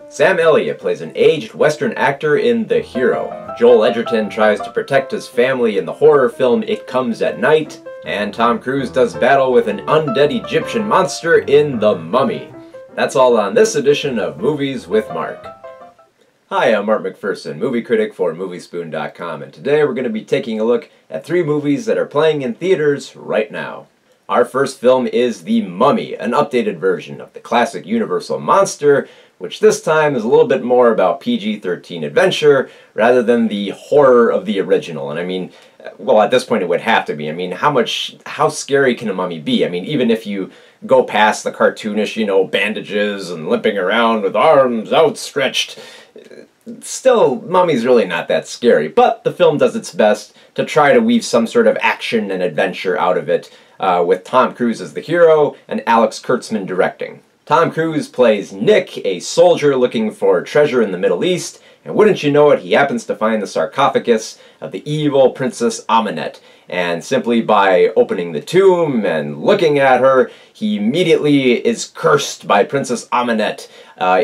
Sam Elliott plays an aged Western actor in The Hero. Joel Edgerton tries to protect his family in the horror film It Comes at Night, and Tom Cruise does battle with an undead Egyptian monster in The Mummy. That's all on this edition of Movies with Mark. Hi, I'm Mark McPherson, movie critic for Moviespoon.com, and today we're going to be taking a look at 3 movies that are playing in theaters right now. Our first film is The Mummy, an updated version of the classic Universal monster, which this time is a little bit more about PG-13 adventure rather than the horror of the original. And I mean, well, at this point it would have to be. I mean, how scary can a mummy be? I mean, even if you go past the cartoonish, bandages and limping around with arms outstretched, still, mummy's really not that scary. But the film does its best to try to weave some sort of action and adventure out of it, with Tom Cruise as the hero and Alex Kurtzman directing. Tom Cruise plays Nick, a soldier looking for treasure in the Middle East, and wouldn't you know it, he happens to find the sarcophagus of the evil Princess Amenet. And simply by opening the tomb and looking at her, he immediately is cursed by Princess Amenet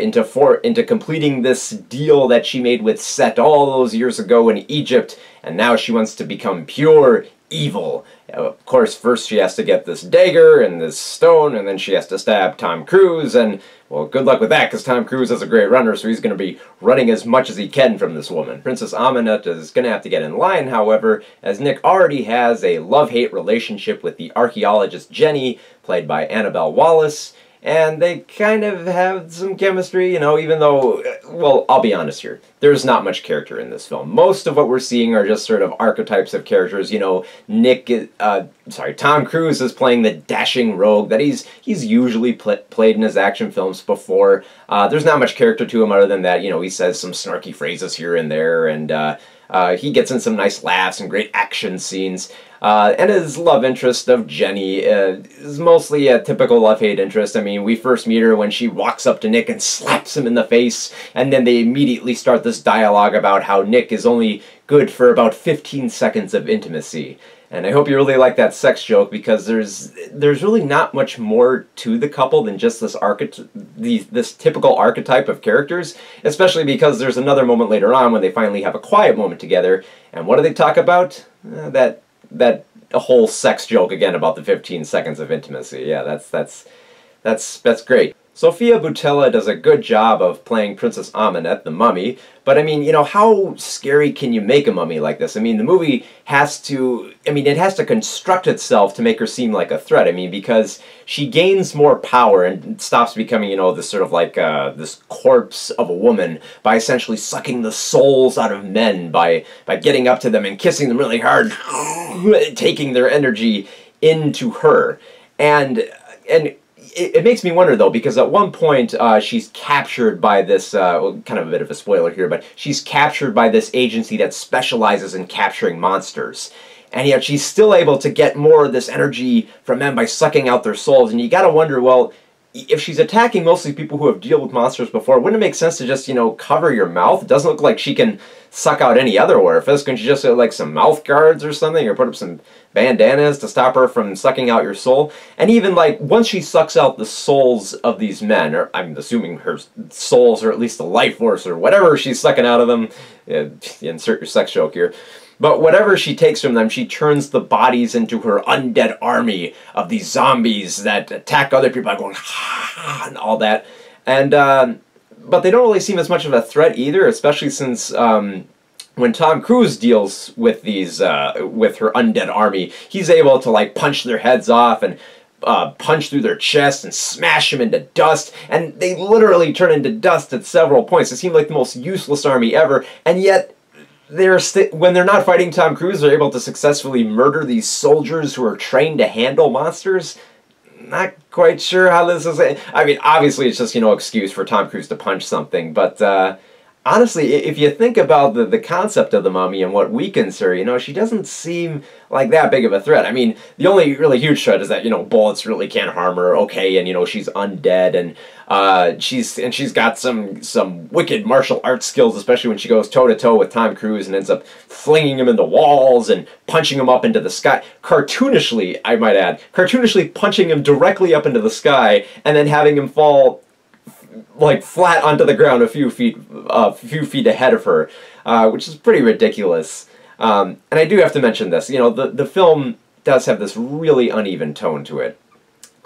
into completing this deal that she made with Set all those years ago in Egypt, and now she wants to become pure evil. Of course, first she has to get this dagger and this stone, and then she has to stab Tom Cruise, and, well, good luck with that, because Tom Cruise is a great runner, so he's going to be running as much as he can from this woman. Princess Amenet is going to have to get in line, however, as Nick already has a love-hate relationship with the archaeologist Jenny, played by Annabelle Wallis, and they kind of have some chemistry, even though, well, I'll be honest here, there's not much character in this film. Most of what we're seeing are just sort of archetypes of characters. Tom Cruise is playing the dashing rogue that he's usually played in his action films before. There's not much character to him other than that, he says some snarky phrases here and there, and he gets in some nice laughs and great action scenes. And his love interest of Jenny is mostly a typical love-hate interest. I mean, we first meet her when she walks up to Nick and slaps him in the face, and then they immediately start this dialogue about how Nick is only good for about 15 seconds of intimacy. And I hope you really like that sex joke, because there's really not much more to the couple than just this typical archetype of characters, especially because there's another moment later on when they finally have a quiet moment together, and what do they talk about? That whole sex joke again about the 15 seconds of intimacy. Yeah, that's great. Sophia Boutella does a good job of playing Princess Amenet, the mummy, but I mean, how scary can you make a mummy like this? I mean, the movie has to construct itself to make her seem like a threat. I mean, because she gains more power and stops becoming, this sort of like, this corpse of a woman by essentially sucking the souls out of men by getting up to them and kissing them really hard, taking their energy into her. And it makes me wonder, though, because at one point she's captured by this, kind of a bit of a spoiler here, but she's captured by this agency that specializes in capturing monsters. And yet she's still able to get more of this energy from them by sucking out their souls. And you gotta wonder, well, if she's attacking mostly people who have dealt with monsters before, wouldn't it make sense to just, cover your mouth? It doesn't look like she can suck out any other orifice. Couldn't you just have, like, some mouth guards or something, or put up some bandanas to stop her from sucking out your soul? And even, like, once she sucks out the souls of these men, or I'm assuming her souls are at least the life force, or whatever she's sucking out of them, insert your sex joke here, but whatever she takes from them, she turns the bodies into her undead army of these zombies that attack other people by going, ah, and all that. And, but they don't really seem as much of a threat either, especially since, when Tom Cruise deals with these, with her undead army, he's able to, like, punch their heads off and punch through their chests and smash them into dust, and they literally turn into dust at several points. It seemed like the most useless army ever, and yet when they're not fighting Tom Cruise, they're able to successfully murder these soldiers who are trained to handle monsters. Not quite sure how this is. I mean, obviously it's just, excuse for Tom Cruise to punch something, but honestly, if you think about the concept of the mummy and what weakens her, she doesn't seem like that big of a threat. I mean, the only really huge threat is that, bullets really can't harm her, okay, and, she's undead, and she's got some wicked martial arts skills, especially when she goes toe-to-toe with Tom Cruise and ends up flinging him into walls and punching him up into the sky. Cartoonishly, I might add, punching him directly up into the sky and then having him fall like flat onto the ground a few feet ahead of her, which is pretty ridiculous. And I do have to mention this. The film does have this really uneven tone to it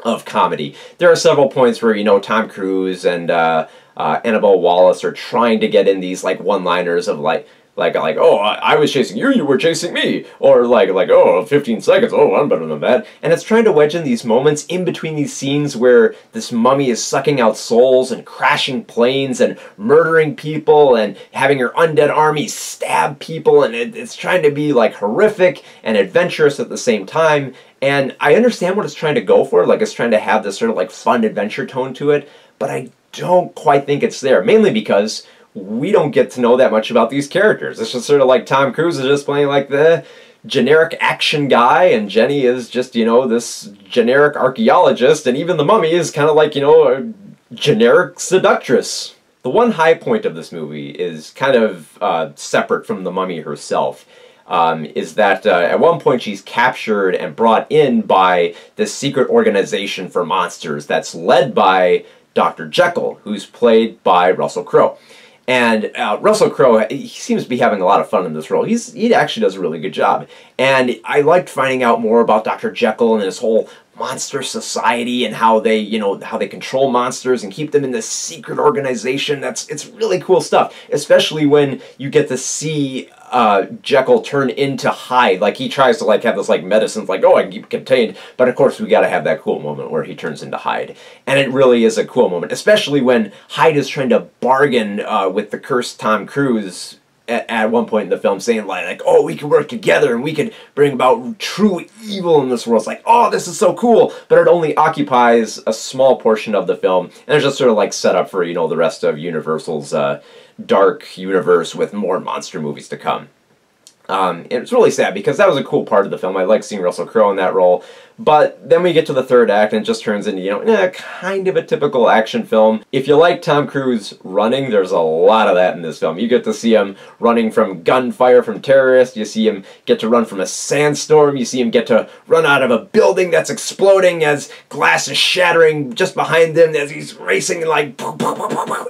of comedy. There are several points where Tom Cruise and Annabelle Wallis are trying to get in these like one-liners of like, oh, I was chasing you, you were chasing me, or like oh, 15 seconds, oh, I'm better than that. And it's trying to wedge in these moments in between these scenes where this mummy is sucking out souls and crashing planes and murdering people and having her undead army stab people, and it's trying to be like horrific and adventurous at the same time. And I understand what it's trying to go for, like it's trying to have this sort of like fun adventure tone to it, but I don't quite think it's there, mainly because we don't get to know that much about these characters. It's just sort of like Tom Cruise is just playing like the generic action guy, and Jenny is just, this generic archaeologist, and even the mummy is kind of like, a generic seductress. The one high point of this movie is kind of separate from the mummy herself. Is that at one point she's captured and brought in by this secret organization for monsters that's led by Dr. Jekyll, who's played by Russell Crowe. And Russell Crowe, he seems to be having a lot of fun in this role. He actually does a really good job. And I liked finding out more about Dr. Jekyll and his whole monster society and how they, how they control monsters and keep them in this secret organization. It's really cool stuff, especially when you get to see Jekyll turn into Hyde. Like, he tries to have this medicine, oh, I can keep it contained, but of course we gotta have that cool moment where he turns into Hyde. And it really is a cool moment, especially when Hyde is trying to bargain with the cursed Tom Cruise at one point in the film, saying oh, we can work together and we can bring about true evil in this world. It's like, oh, this is so cool, but it only occupies a small portion of the film, and it's just sort of set up for, the rest of Universal's dark universe with more monster movies to come. It's really sad because that was a cool part of the film. I like seeing Russell Crowe in that role. But then we get to the third act and it just turns into, kind of a typical action film. If you like Tom Cruise running, there's a lot of that in this film. You get to see him running from gunfire from terrorists. You see him get to run from a sandstorm. You see him get to run out of a building that's exploding as glass is shattering just behind him as he's racing and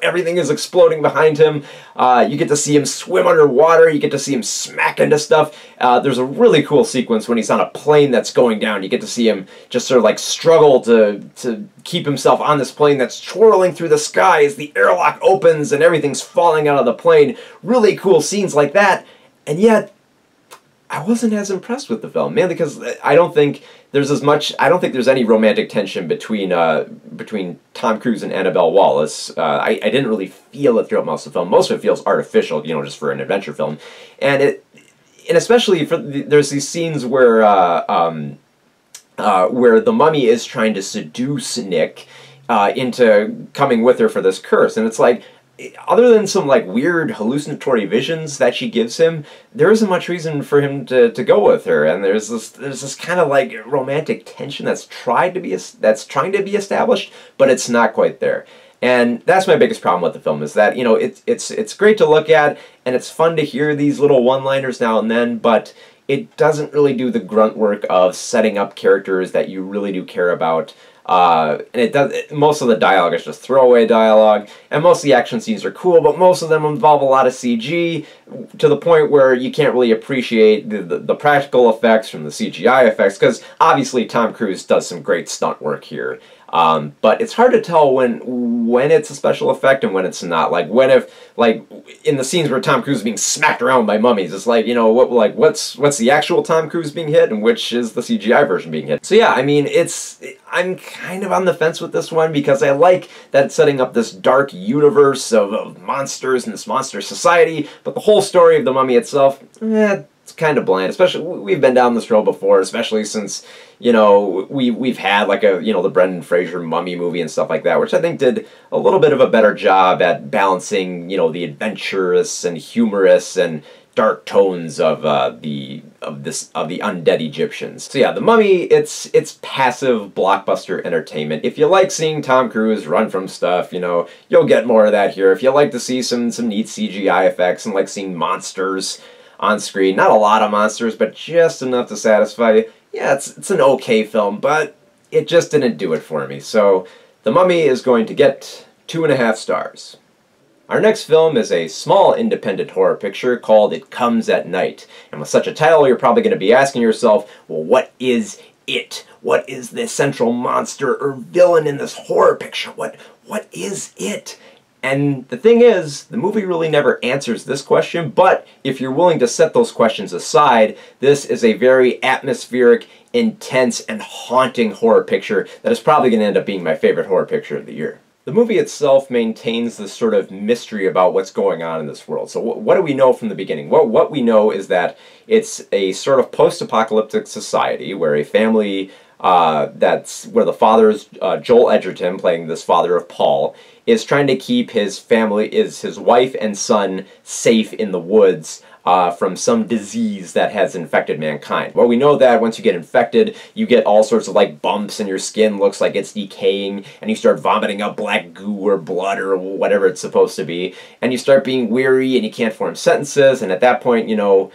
everything is exploding behind him. You get to see him swim underwater. You get to see him smack into stuff. There's a really cool sequence when he's on a plane that's going down. You get to see him just sort of struggle to keep himself on this plane that's twirling through the sky as the airlock opens and everything's falling out of the plane. Really cool scenes like that. And yet, I wasn't as impressed with the film, mainly because I don't think there's any romantic tension between Tom Cruise and Annabelle Wallis. I didn't really feel it throughout most of the film. Most of it feels artificial, just for an adventure film. And especially there's these scenes where the mummy is trying to seduce Nick into coming with her for this curse, and it's other than some weird hallucinatory visions that she gives him, there isn't much reason for him to go with her. And there's this kind of romantic tension that's trying to be established, but it's not quite there. And that's my biggest problem with the film, is that it's great to look at and it's fun to hear these little one-liners now and then, but it doesn't really do the grunt work of setting up characters that you really do care about. And most of the dialogue is just throwaway dialogue, and most of the action scenes are cool, but most of them involve a lot of CG, to the point where you can't really appreciate the practical effects from the CGI effects, because obviously Tom Cruise does some great stunt work here. But it's hard to tell when it's a special effect and when it's not. In the scenes where Tom Cruise is being smacked around by mummies, it's what's the actual Tom Cruise being hit and which is the CGI version being hit. So yeah, I mean, I'm kind of on the fence with this one, because I like that it's setting up this dark universe of monsters and this monster society, but the whole story of the mummy itself, it's kind of bland. Especially, we've been down this road before, especially since, we've had the Brendan Fraser mummy movie and stuff like that, which I think did a little bit of a better job at balancing, the adventurous and humorous and dark tones of the undead Egyptians. So yeah, The Mummy, it's passive blockbuster entertainment. If you like seeing Tom Cruise run from stuff, you'll get more of that here. If you like to see some neat CGI effects and like seeing monsters on screen, not a lot of monsters, but just enough to satisfy you, yeah, it's an okay film, but it just didn't do it for me. So The Mummy is going to get 2.5 stars. Our next film is a small independent horror picture called It Comes at Night. And with such a title, you're probably going to be asking yourself, well, what is it? What is the central monster or villain in this horror picture? What is it? And the thing is, the movie really never answers this question, but if you're willing to set those questions aside, this is a very atmospheric, intense, and haunting horror picture that is probably going to end up being my favorite horror picture of the year. The movie itself maintains this sort of mystery about what's going on in this world. So what do we know from the beginning? What we know is that it's a sort of post-apocalyptic society where a family, that's where the father is Joel Edgerton, playing this father of Paul, is trying to keep his family, his wife and son, safe in the woods from some disease that has infected mankind. Well, we know that once you get infected, you get all sorts of like bumps and your skin looks like it's decaying, and you start vomiting up black goo or blood or whatever it's supposed to be, and you start being weary and you can't form sentences, and at that point, you know,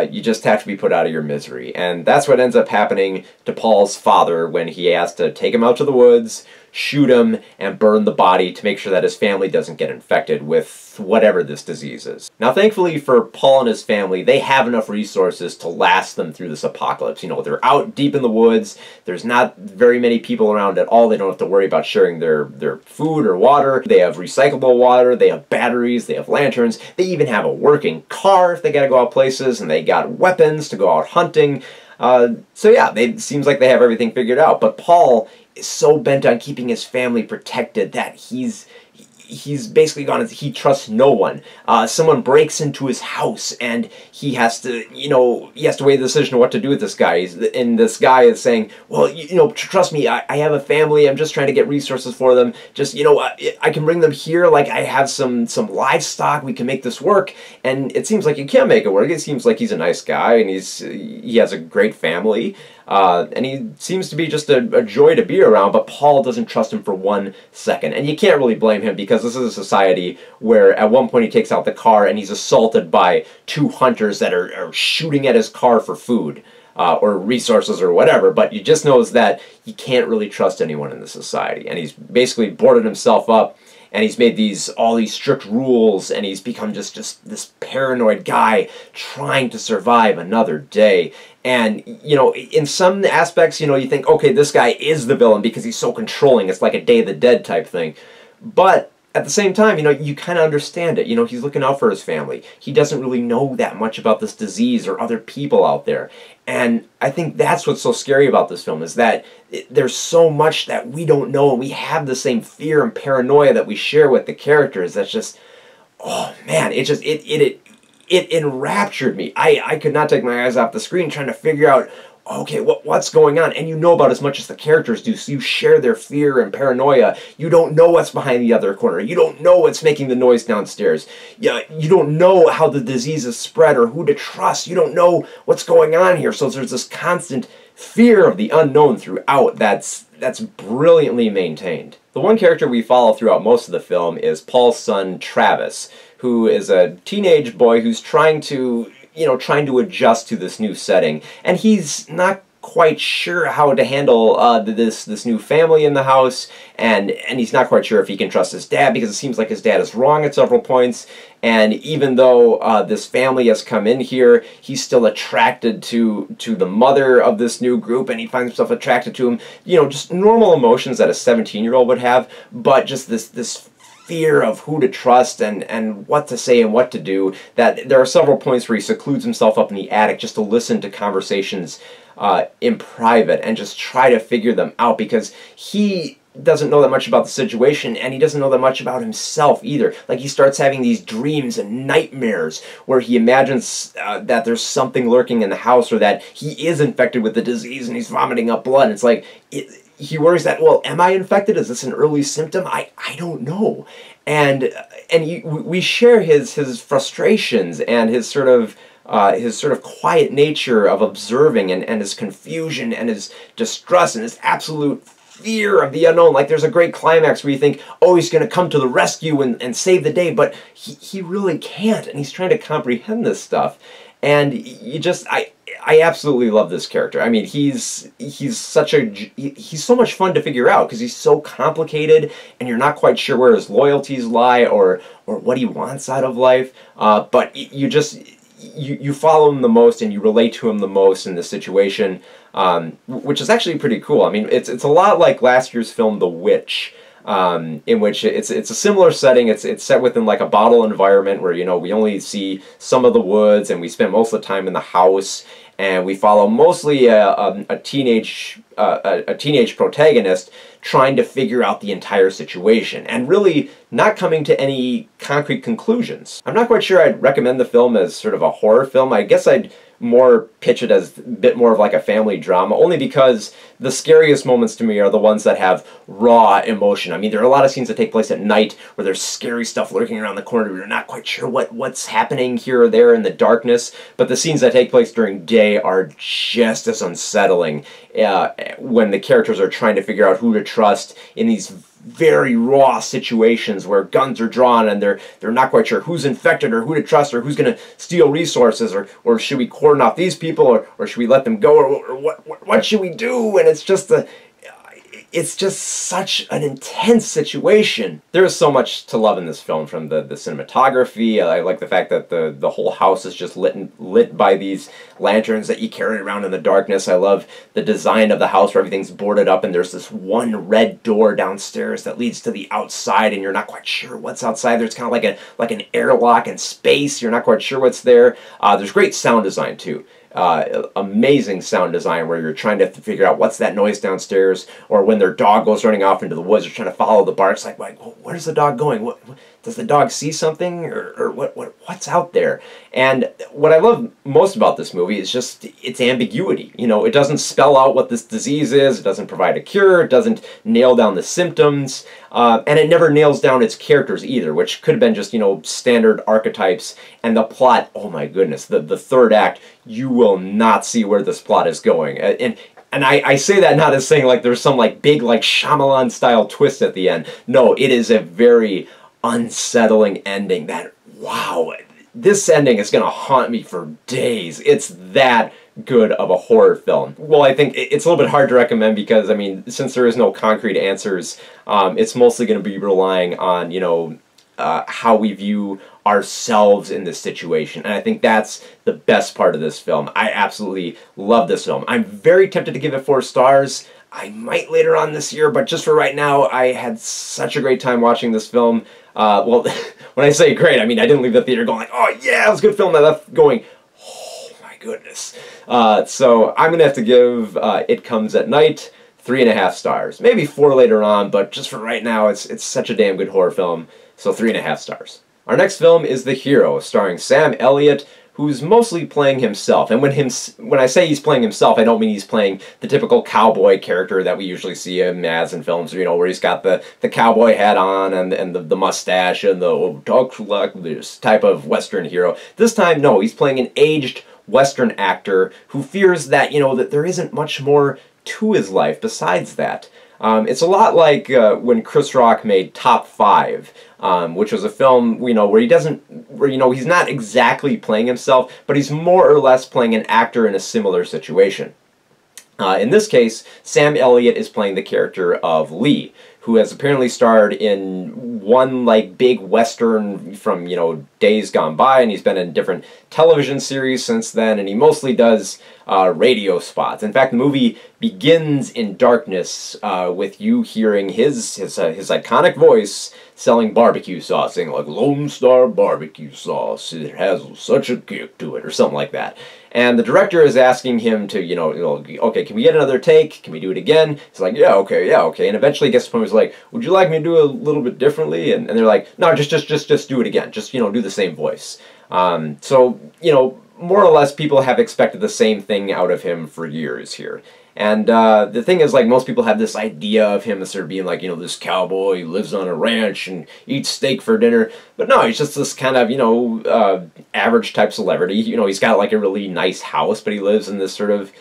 you just have to be put out of your misery. And that's what ends up happening to Paul's father when he has to take him out to the woods, shoot him, and burn the body to make sure that his family doesn't get infected with whatever this disease is. Now, thankfully for Paul and his family, they have enough resources to last them through this apocalypse. You know, they're out deep in the woods, there's not very many people around at all, they don't have to worry about sharing their food or water, they have recyclable water, they have batteries, they have lanterns, they even have a working car if they gotta go out places, and they got weapons to go out hunting. So yeah, it seems like they have everything figured out, but Paul is so bent on keeping his family protected that he's basically gone, he trusts no one. Someone breaks into his house and he has to, you know, he has to weigh the decision of what to do with this guy. And this guy is saying, well, you know, trust me, I have a family, I'm just trying to get resources for them. Just, you know, I can bring them here, like I have some livestock, we can make this work. And it seems like you can make it work. It seems like he's a nice guy and he has a great family. And he seems to be just a joy to be around, but Paul doesn't trust him for 1 second. And you can't really blame him because this is a society where at one point he takes out the car and he's assaulted by 2 hunters that are shooting at his car for food or resources or whatever, but you just knows that you can't really trust anyone in this society. And he's basically boarded himself up, and he's made all these strict rules, and he's become just this paranoid guy trying to survive another day. And, you know, in some aspects, you know, you think, okay, this guy is the villain because he's so controlling. It's like a Day of the Dead type thing. But at the same time, you know, you kind of understand it. You know, he's looking out for his family. He doesn't really know that much about this disease or other people out there. And I think that's what's so scary about this film, is that there's so much that we don't know, and we have the same fear and paranoia that we share with the characters. That's just, oh man, it enraptured me. I could not take my eyes off the screen trying to figure out, okay, what's going on? And you know about as much as the characters do, so you share their fear and paranoia. You don't know what's behind the other corner. You don't know what's making the noise downstairs. You don't know how the disease is spread or who to trust. You don't know what's going on here. So there's this constant fear of the unknown throughout that's brilliantly maintained. The one character we follow throughout most of the film is Paul's son, Travis, who is a teenage boy who's trying to adjust to this new setting, and he's not quite sure how to handle this new family in the house, and he's not quite sure if he can trust his dad, because it seems like his dad is wrong at several points. And even though this family has come in here, he's still attracted to the mother of this new group, and he finds himself attracted to him. You know, just normal emotions that a 17-year-old would have, but just this fear of who to trust and what to say and what to do, that there are several points where he secludes himself up in the attic just to listen to conversations in private and just try to figure them out, because he doesn't know that much about the situation, and he doesn't know that much about himself either. Like, he starts having these dreams and nightmares where he imagines that there's something lurking in the house, or that he is infected with the disease and he's vomiting up blood. And it's like, he worries that, well, am I infected? Is this an early symptom? I don't know. And we share his frustrations and his sort of quiet nature of observing, and his confusion and his distrust and his absolute fear of the unknown. Like, there's a great climax where you think, oh, he's going to come to the rescue and save the day, but he really can't, and he's trying to comprehend this stuff. And I absolutely love this character. I mean, he's so much fun to figure out because he's so complicated, and you're not quite sure where his loyalties lie or what he wants out of life. But you follow him the most, and you relate to him the most in this situation, which is actually pretty cool. I mean, it's a lot like last year's film, The Witch. In which it's a similar setting. It's set within like a bottle environment where, you know, we only see some of the woods, and we spend most of the time in the house, and we follow mostly a teenage protagonist trying to figure out the entire situation and really not coming to any concrete conclusions. I'm not quite sure I'd recommend the film as sort of a horror film. I guess I'd more pitch it as a bit more of like a family drama, only because the scariest moments to me are the ones that have raw emotion. I mean, there are a lot of scenes that take place at night where there's scary stuff lurking around the corner. You're not quite sure what's happening here or there in the darkness, but the scenes that take place during day are just as unsettling when the characters are trying to figure out who to trust in these very raw situations where guns are drawn and they're not quite sure who's infected or who to trust or who's going to steal resources, or should we cordon off these people, or should we let them go, or what should we do? And it's just such an intense situation. There is so much to love in this film, from the cinematography. I like the fact that the whole house is just lit by these lanterns that you carry around in the darkness. I love the design of the house where everything's boarded up and there's this one red door downstairs that leads to the outside, and you're not quite sure what's outside there. It's kind of like an airlock in space. You're not quite sure what's there. There's great sound design too. Amazing sound design where you're trying to figure out what's that noise downstairs, or when their dog goes running off into the woods, you're trying to follow the barks, like where's the dog going? What does the dog see something, or what's out there? And what I love most about this movie is just its ambiguity. You know, it doesn't spell out what this disease is, it doesn't provide a cure, it doesn't nail down the symptoms, and it never nails down its characters either, which could have been just, you know, standard archetypes. And the plot, oh my goodness, the third act, you will not see where this plot is going. And I say that not as saying like there's some like big like Shyamalan style twist at the end. No, it is a very unsettling ending that, wow, this ending is going to haunt me for days. It's that good of a horror film. Well, I think it's a little bit hard to recommend because, I mean, since there is no concrete answers, it's mostly going to be relying on, you know, how we view ourselves in this situation. And I think that's the best part of this film. I absolutely love this film. I'm very tempted to give it 4 stars. I might later on this year, but just for right now, I had such a great time watching this film. Well, when I say great, I mean I didn't leave the theater going like, oh yeah, it was a good film. I left going, oh my goodness. So I'm going to have to give It Comes at Night 3.5 stars. Maybe 4 later on, but just for right now, it's such a damn good horror film. So 3.5 stars. Our next film is The Hero, starring Sam Elliott, who's mostly playing himself. And when I say he's playing himself, I don't mean he's playing the typical cowboy character that we usually see him as in films, you know, where he's got the cowboy hat on and the mustache and the oh, talk like this type of Western hero. This time, no, he's playing an aged Western actor who fears that, you know, that there isn't much more to his life besides that. It's a lot like when Chris Rock made Top 5, which was a film, you know, where he's not exactly playing himself, but he's more or less playing an actor in a similar situation. In this case, Sam Elliott is playing the character of Lee, who has apparently starred in one like big Western from, you know, days gone by, and he's been in different television series since then, and he mostly does radio spots. In fact, the movie begins in darkness with you hearing his iconic voice selling barbecue sauce, saying like Lone Star barbecue sauce, it has such a kick to it, or something like that. And the director is asking him to, you know, okay, can we get another take? Can we do it again? He's like, yeah, okay. And eventually he gets to the point where he's like, would you like me to do it a little bit differently? And they're like, no, just do it again. Just, you know, do the same voice. So, you know, more or less people have expected the same thing out of him for years here. And the thing is, like, most people have this idea of him as sort of being like, you know, this cowboy, he lives on a ranch and eats steak for dinner. But no, he's just this kind of, you know, average type celebrity. You know, he's got like a really nice house, but he lives in this sort of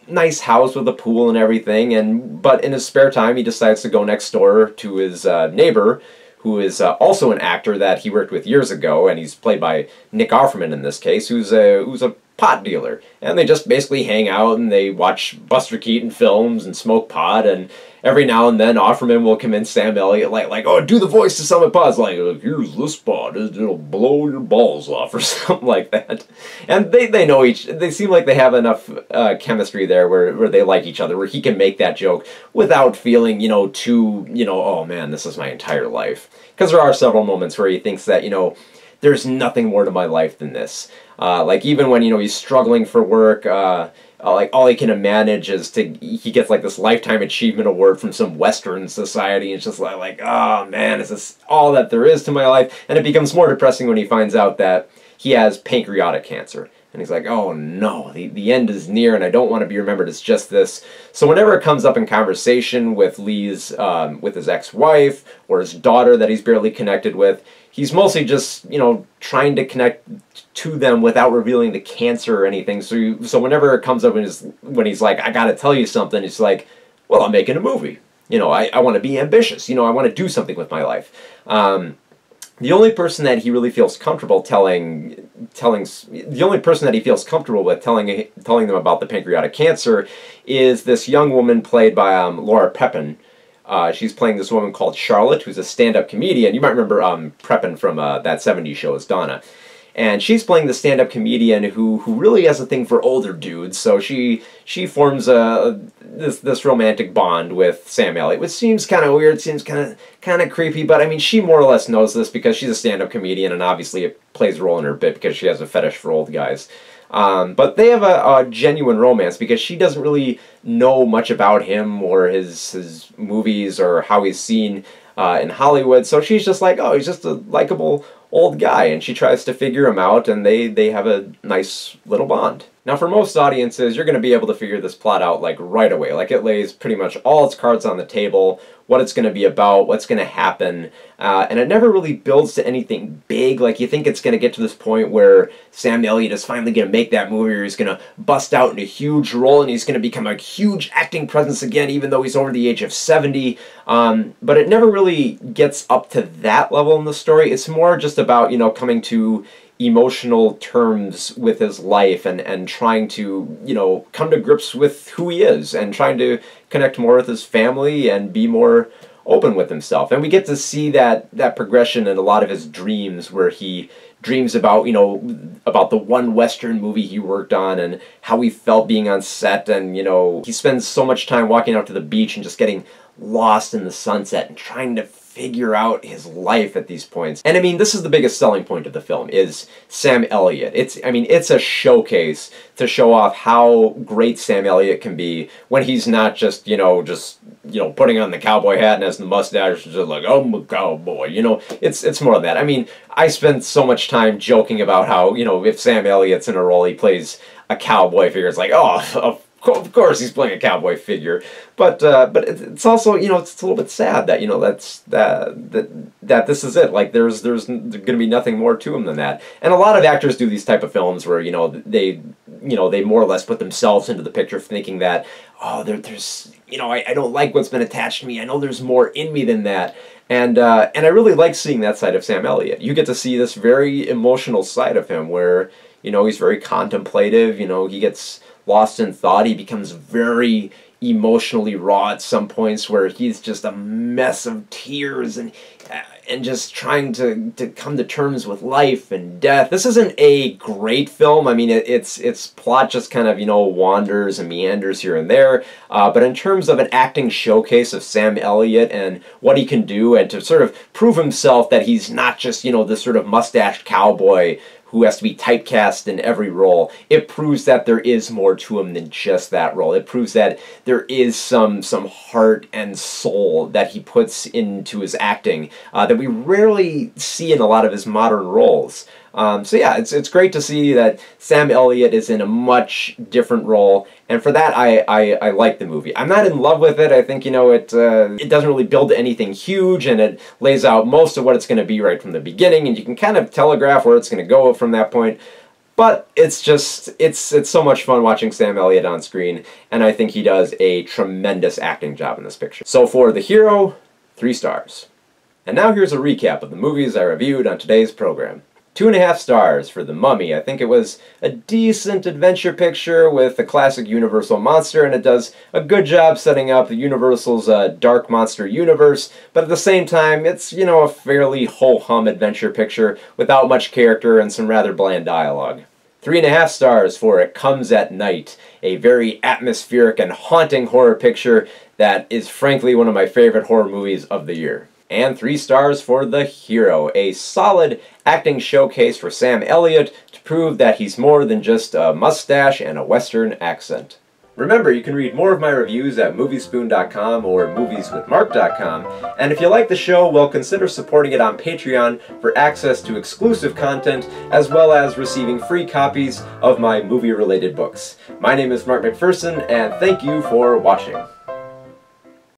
nice house with a pool and everything. But in his spare time, he decides to go next door to his neighbor, who is also an actor that he worked with years ago, and he's played by Nick Offerman in this case, who's a pot dealer. And they just basically hang out and they watch Buster Keaton films and smoke pot, and every now and then Offerman will convince Sam Elliott, like, oh, do the voice to some of Pot's, like, here's this pot, it'll blow your balls off, or something like that. And they know they seem like they have enough chemistry there where they like each other, where he can make that joke without feeling, too, oh man, this is my entire life. Because there are several moments where he thinks that, there's nothing more to my life than this. Like, even when, he's struggling for work, like, all he can manage is he gets, like, this Lifetime Achievement Award from some Western society, and it's just like, oh, man, is this all that there is to my life? And it becomes more depressing when he finds out that he has pancreatic cancer. And he's like, oh, no, the end is near, and I don't want to be remembered as just this. So whenever it comes up in conversation with with his ex-wife, or his daughter that he's barely connected with, he's mostly just, trying to connect to them without revealing the cancer or anything. So whenever it comes up when he's like, I gotta tell you something, it's like, well, I'm making a movie. I want to be ambitious. I want to do something with my life. The only person that he really feels comfortable telling them about the pancreatic cancer is this young woman played by Laura Prepon. She's playing this woman called Charlotte, who's a stand-up comedian. You might remember Prepon from that 70s show as Donna. And she's playing the stand-up comedian who really has a thing for older dudes. So she forms this romantic bond with Sam Elliott, which seems kind of weird, seems kind of creepy. But I mean, she more or less knows this because she's a stand-up comedian, and obviously it plays a role in her bit because she has a fetish for old guys. But they have a genuine romance because she doesn't really know much about him or his movies or how he's seen in Hollywood. So she's just like, oh, he's just a likable old guy, and she tries to figure him out, and they have a nice little bond. Now, for most audiences, you're going to be able to figure this plot out, like, right away. Like, it lays pretty much all its cards on the table, what it's going to be about, what's going to happen, and it never really builds to anything big. Like, you think it's going to get to this point where Sam Elliott is finally going to make that movie, or he's going to bust out in a huge role, and he's going to become a huge acting presence again, even though he's over the age of 70. But it never really gets up to that level in the story. It's more just about, coming to emotional terms with his life and trying to, come to grips with who he is and trying to connect more with his family and be more open with himself. And we get to see that progression in a lot of his dreams, where he dreams about, about the one Western movie he worked on and how he felt being on set, and, he spends so much time walking out to the beach and just getting lost in the sunset and trying to figure out his life at these points. And I mean, this is the biggest selling point of the film, is Sam Elliott. It's a showcase to show off how great Sam Elliott can be when he's not just, putting on the cowboy hat and has the mustache, just like, I'm a cowboy, it's more than that. I mean, I spend so much time joking about how, if Sam Elliott's in a role, he plays a cowboy figure. It's like, oh, of course he's playing a cowboy figure, but it's also, it's a little bit sad that, that this is it. Like, there's going to be nothing more to him than that. And a lot of actors do these type of films where, they more or less put themselves into the picture, thinking that, oh, there's, I don't like what's been attached to me. I know there's more in me than that. And I really like seeing that side of Sam Elliott. You get to see this very emotional side of him where, he's very contemplative, he gets lost in thought. He becomes very emotionally raw at some points where he's just a mess of tears and just trying to come to terms with life and death. This isn't a great film. I mean, its plot just kind of, wanders and meanders here and there. But in terms of an acting showcase of Sam Elliott and what he can do, and to sort of prove himself that he's not just, this sort of mustached cowboy who has to be typecast in every role, it proves that there is more to him than just that role. It proves that there is some heart and soul that he puts into his acting that we rarely see in a lot of his modern roles. So yeah, it's great to see that Sam Elliott is in a much different role, and for that I like the movie. I'm not in love with it. I think, it doesn't really build anything huge, and it lays out most of what it's going to be right from the beginning, and you can kind of telegraph where it's going to go from that point. But it's just, it's so much fun watching Sam Elliott on screen, and I think he does a tremendous acting job in this picture. So for The Hero, 3 stars. And now here's a recap of the movies I reviewed on today's program. 2.5 stars for The Mummy. I think it was a decent adventure picture with a classic Universal monster, and it does a good job setting up Universal's dark monster universe, but at the same time, it's, you know, a fairly ho-hum adventure picture without much character and some rather bland dialogue. 3.5 stars for It Comes at Night, a very atmospheric and haunting horror picture that is frankly one of my favorite horror movies of the year. And 3 stars for The Hero, a solid acting showcase for Sam Elliott to prove that he's more than just a mustache and a Western accent. Remember, you can read more of my reviews at moviespoon.com or movieswithmark.com, and if you like the show, well, consider supporting it on Patreon for access to exclusive content, as well as receiving free copies of my movie-related books. My name is Mark McPherson, and thank you for watching.